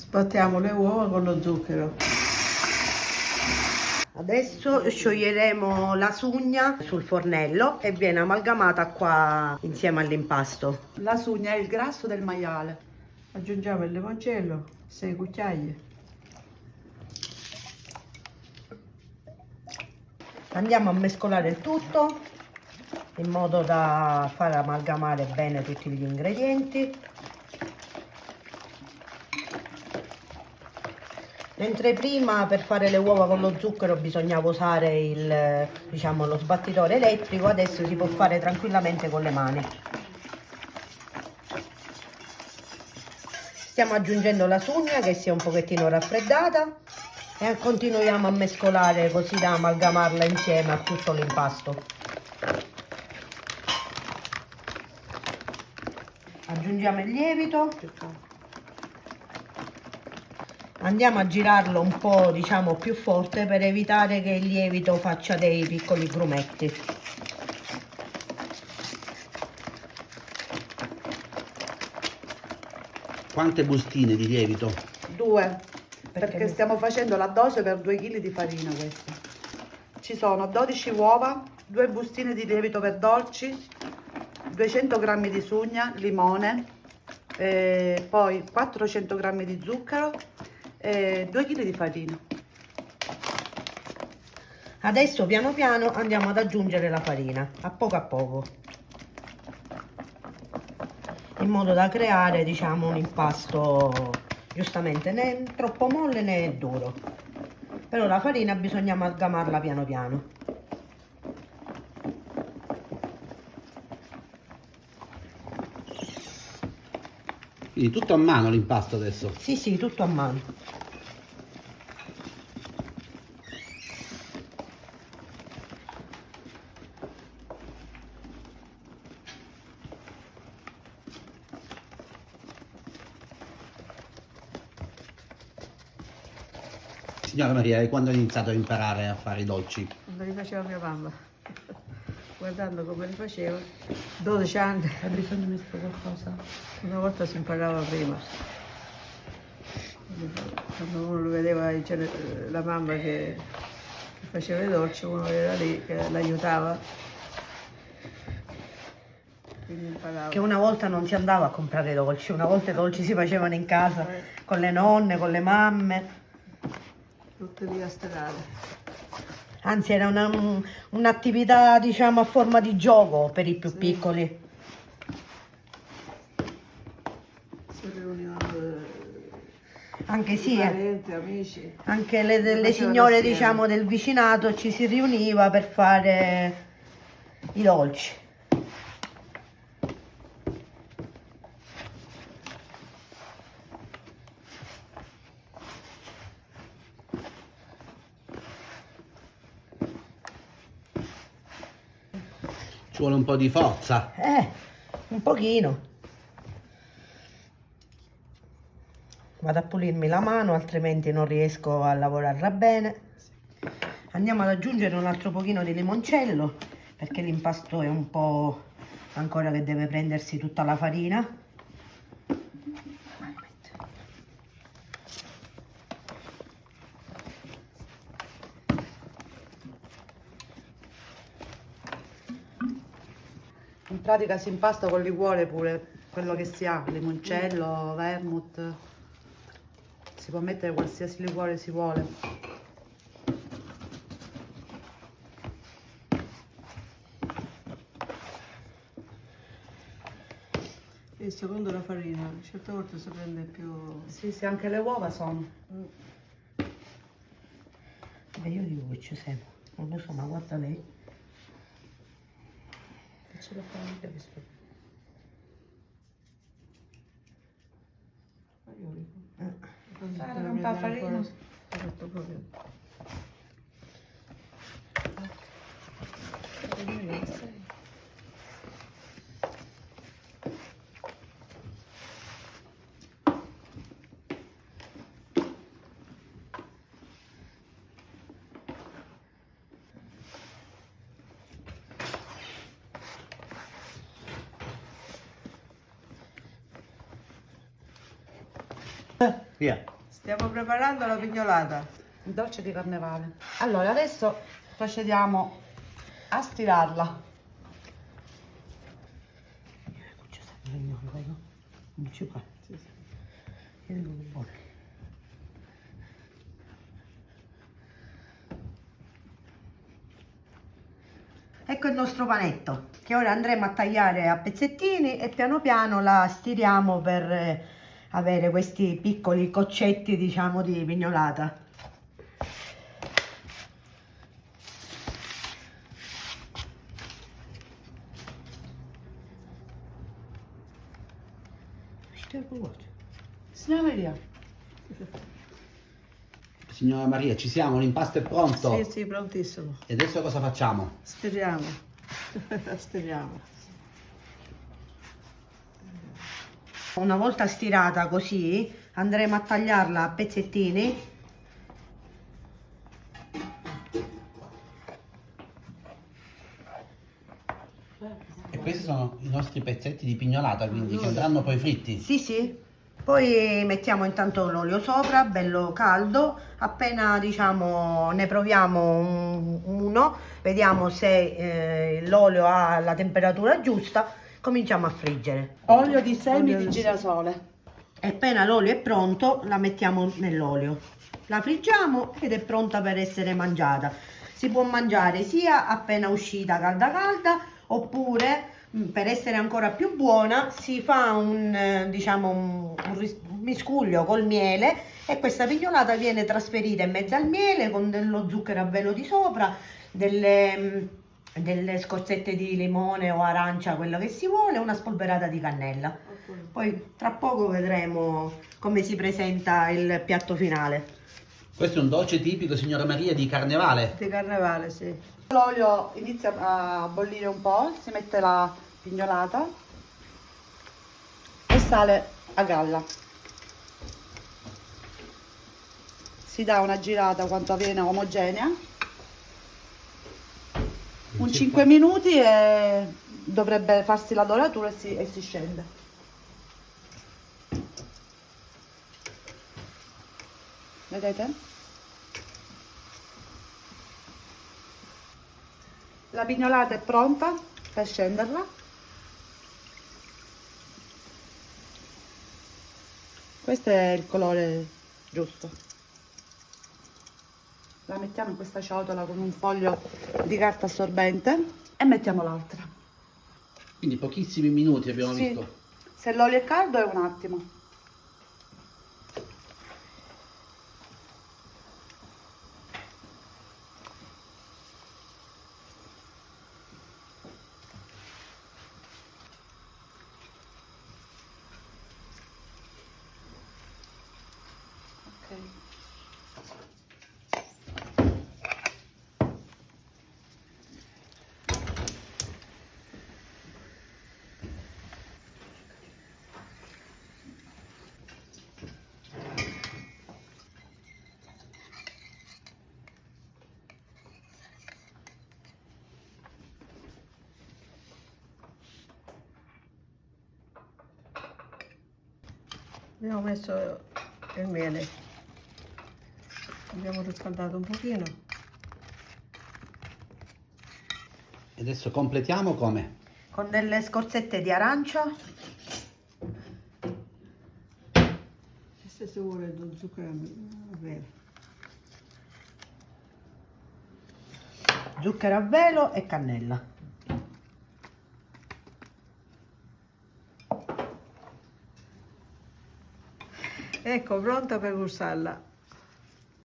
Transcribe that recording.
Sbattiamo le uova con lo zucchero. Adesso scioglieremo la sugna sul fornello e viene amalgamata qua insieme all'impasto. La sugna è il grasso del maiale. Aggiungiamo il limoncello, 6 cucchiaie. Andiamo a mescolare il tutto in modo da far amalgamare bene tutti gli ingredienti. Mentre prima per fare le uova con lo zucchero bisognava usare lo sbattitore elettrico, adesso si può fare tranquillamente con le mani. Stiamo aggiungendo la sugna che si è un pochettino raffreddata e continuiamo a mescolare così da amalgamarla insieme a tutto l'impasto. Aggiungiamo il lievito. Andiamo a girarlo un po', diciamo, più forte per evitare che il lievito faccia dei piccoli grumetti. Quante bustine di lievito? 2, perché mi- stiamo facendo la dose per 2 kg di farina questa. Ci sono 12 uova, 2 bustine di lievito per dolci, 200 g di sugna, limone, poi 400 g di zucchero e 2 kg di farina. Adesso piano piano andiamo ad aggiungere la farina, a poco, in modo da creare, diciamo, un impasto giustamente né troppo molle né duro. Però la farina bisogna amalgamarla piano piano. Quindi tutto a mano l'impasto adesso. Sì, tutto a mano. Signora Maria, e quando ha iniziato a imparare a fare i dolci? Quando li faceva mia mamma. Guardando come li faceva. 12 anni. Hai bisogno di mettere qualcosa? Una volta si imparava prima. Quando uno lo vedeva la mamma che faceva i dolci, uno era lì che l'aiutava. Quindi imparava. Che una volta non si andava a comprare dolci, una volta i dolci si facevano in casa con le nonne, con le mamme. Tutte lì a strada. Anzi, era un'attività, diciamo, a forma di gioco per i più piccoli. Si riunivano Anche sì, parenti, amici. anche Si le facevano signore, assieme. diciamo, del vicinato ci si riuniva per fare i dolci. Ci vuole un po' di forza. Un pochino. Vado a pulirmi la mano, altrimenti non riesco a lavorarla bene. Andiamo ad aggiungere un altro pochino di limoncello, perché l'impasto è un po' ancora che deve prendersi tutta la farina. In pratica si impasta con liquore pure quello che si ha, limoncello, vermouth. Si può mettere qualsiasi liquore si vuole. E secondo la farina, certe volte si prende più. Sì, sì, anche le uova sono. E io dico che ci siamo, non lo so, ma guarda lei. Che ce la fai? Che visto? Io dico. Fare un po' farina. Ho detto proprio. Via. Stiamo preparando la pignolata. Il dolce di carnevale. Allora, adesso procediamo a stirarla. Non ci fa. Ecco il nostro panetto che ora andremo a tagliare a pezzettini e piano piano la stiriamo per avere questi piccoli coccetti, diciamo, di pignolata. Signora Maria, Signora Maria, ci siamo, l'impasto è pronto. Sì, sì, prontissimo. E adesso cosa facciamo? Stiriamo. Stiriamo. Una volta stirata così andremo a tagliarla a pezzettini. E questi sono i nostri pezzetti di pignolata, quindi che andranno poi fritti. Sì, sì. Poi mettiamo intanto l'olio sopra, bello caldo. Appena, diciamo, ne proviamo uno, vediamo se l'olio ha la temperatura giusta, cominciamo a friggere. olio di semi Olio di di- girasole. E appena l'olio è pronto, la mettiamo nell'olio. La friggiamo ed è pronta per essere mangiata. Si può mangiare sia appena uscita calda calda, oppure per essere ancora più buona si fa diciamo un miscuglio col miele e questa pignolata viene trasferita in mezzo al miele con dello zucchero a velo di sopra, delle scorzette di limone o arancia, quello che si vuole, una spolverata di cannella. Poi tra poco vedremo come si presenta il piatto finale. Questo è un dolce tipico, signora Maria, di carnevale. Di carnevale, sì. L'olio inizia a bollire un po', si mette la pignolata e sale a galla. Si dà una girata quanto avviene omogenea, un 5 minuti e dovrebbe farsi la doratura e si scende. Vedete? La pignolata è pronta per scenderla. Questo è il colore giusto. La mettiamo in questa ciotola con un foglio di carta assorbente e mettiamo l'altra. Quindi pochissimi minuti abbiamo Sì, visto. se l'olio è caldo è un attimo. Ok. Abbiamo messo il miele. Abbiamo riscaldato un pochino. E adesso completiamo come? Con delle scorzette di arancia, E se si vuole lo zucchero a velo. zucchero a velo e cannella. Ecco, pronta per gustarla.